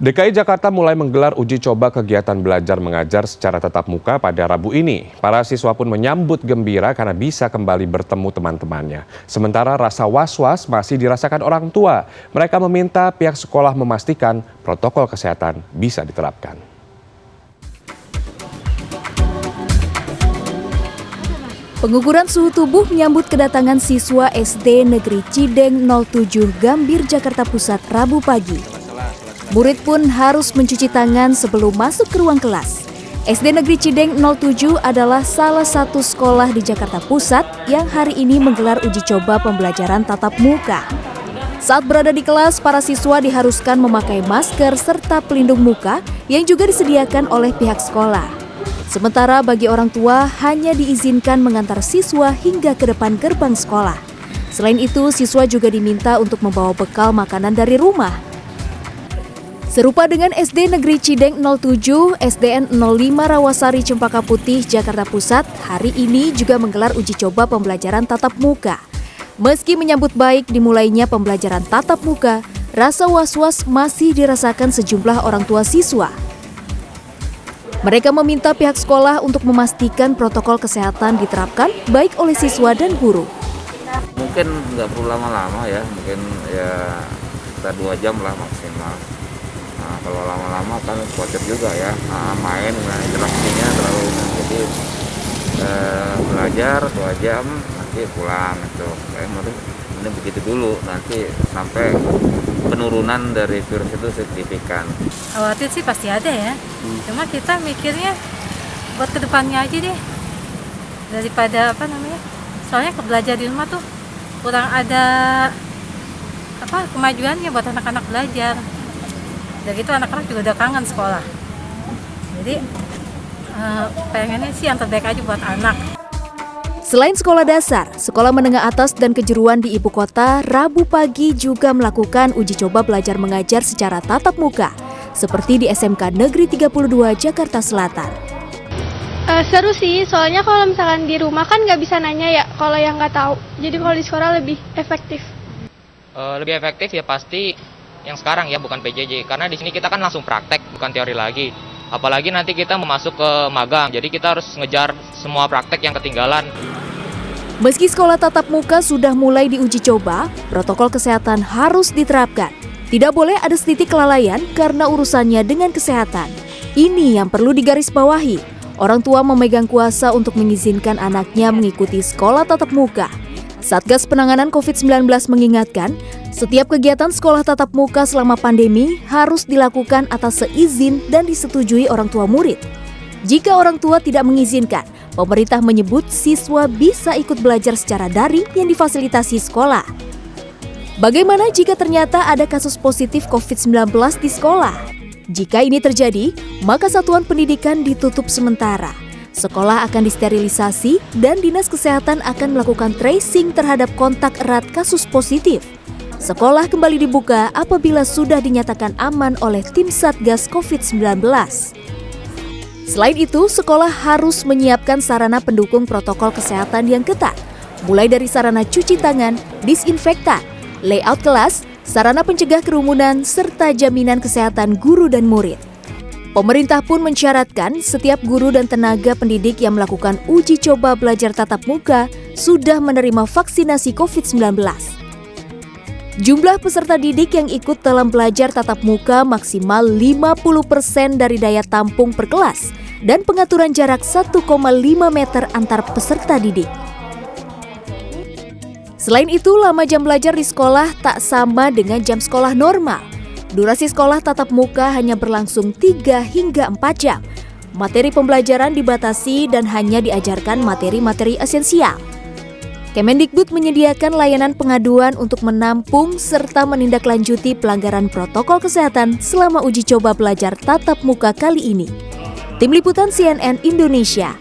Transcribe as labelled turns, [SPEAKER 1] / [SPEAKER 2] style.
[SPEAKER 1] DKI Jakarta mulai menggelar uji coba kegiatan belajar mengajar secara tatap muka pada Rabu ini. Para siswa pun menyambut gembira karena bisa kembali bertemu teman-temannya. Sementara rasa was-was masih dirasakan orang tua. Mereka meminta pihak sekolah memastikan protokol kesehatan bisa diterapkan.
[SPEAKER 2] Pengukuran suhu tubuh menyambut kedatangan siswa SD Negeri Cideng 07 Gambir, Jakarta Pusat Rabu pagi. Murid pun harus mencuci tangan sebelum masuk ke ruang kelas. SD Negeri Cideng 07 adalah salah satu sekolah di Jakarta Pusat yang hari ini menggelar uji coba pembelajaran tatap muka. Saat berada di kelas, para siswa diharuskan memakai masker serta pelindung muka yang juga disediakan oleh pihak sekolah. Sementara bagi orang tua hanya diizinkan mengantar siswa hingga ke depan gerbang sekolah. Selain itu, siswa juga diminta untuk membawa bekal makanan dari rumah. Serupa dengan SD Negeri Cideng 07, SDN 05 Rawasari Cempaka Putih, Jakarta Pusat, hari ini juga menggelar uji coba pembelajaran tatap muka. Meski menyambut baik dimulainya pembelajaran tatap muka, rasa was-was masih dirasakan sejumlah orang tua siswa. Mereka meminta pihak sekolah untuk memastikan protokol kesehatan diterapkan baik oleh siswa dan guru.
[SPEAKER 3] Mungkin nggak perlu lama-lama ya, mungkin ya kita 2 jam lah maksimal. Nah, kalau lama-lama kan khawatir juga ya, main interaksinya terlalu, jadi belajar 2 jam nanti pulang gitu. Ini begitu dulu, nanti sampai penurunan dari virus itu signifikan.
[SPEAKER 4] Khawatir sih pasti ada ya, cuma kita mikirnya buat kedepannya aja deh, daripada soalnya belajar di rumah tuh kurang ada kemajuannya buat anak-anak belajar. Udah gitu anak-anak juga udah kangen sekolah. Jadi pengennya sih yang terbaik aja buat anak.
[SPEAKER 2] Selain sekolah dasar, sekolah menengah atas dan kejuruan di ibu kota Rabu pagi juga melakukan uji coba belajar mengajar secara tatap muka, seperti di SMK Negeri 32 Jakarta Selatan.
[SPEAKER 5] Seru sih, soalnya kalau misalkan di rumah kan nggak bisa nanya ya kalau yang nggak tahu. Jadi kalau di sekolah lebih efektif.
[SPEAKER 6] Lebih efektif ya pasti yang sekarang ya, bukan PJJ, karena di sini kita kan langsung praktek, bukan teori lagi. Apalagi nanti kita mau masuk ke magang, jadi kita harus ngejar semua praktek yang ketinggalan.
[SPEAKER 2] Meski sekolah tatap muka sudah mulai diuji coba, protokol kesehatan harus diterapkan. Tidak boleh ada setitik kelalaian karena urusannya dengan kesehatan. Ini yang perlu digarisbawahi. Orang tua memegang kuasa untuk mengizinkan anaknya mengikuti sekolah tatap muka. Satgas Penanganan COVID-19 mengingatkan, setiap kegiatan sekolah tatap muka selama pandemi harus dilakukan atas seizin dan disetujui orang tua murid. Jika orang tua tidak mengizinkan, pemerintah menyebut siswa bisa ikut belajar secara daring yang difasilitasi sekolah. Bagaimana jika ternyata ada kasus positif COVID-19 di sekolah? Jika ini terjadi, maka satuan pendidikan ditutup sementara. Sekolah akan disterilisasi dan Dinas Kesehatan akan melakukan tracing terhadap kontak erat kasus positif. Sekolah kembali dibuka apabila sudah dinyatakan aman oleh tim Satgas COVID-19. Selain itu, sekolah harus menyiapkan sarana pendukung protokol kesehatan yang ketat, mulai dari sarana cuci tangan, disinfektan, layout kelas, sarana pencegah kerumunan, serta jaminan kesehatan guru dan murid. Pemerintah pun mensyaratkan setiap guru dan tenaga pendidik yang melakukan uji coba belajar tatap muka sudah menerima vaksinasi COVID-19. Jumlah peserta didik yang ikut dalam belajar tatap muka maksimal 50% dari daya tampung per kelas dan pengaturan jarak 1,5 meter antar peserta didik. Selain itu, lama jam belajar di sekolah tak sama dengan jam sekolah normal. Durasi sekolah tatap muka hanya berlangsung 3 hingga 4 jam. Materi pembelajaran dibatasi dan hanya diajarkan materi-materi esensial. Kemendikbud menyediakan layanan pengaduan untuk menampung serta menindaklanjuti pelanggaran protokol kesehatan selama uji coba belajar tatap muka kali ini. Tim Liputan CNN Indonesia.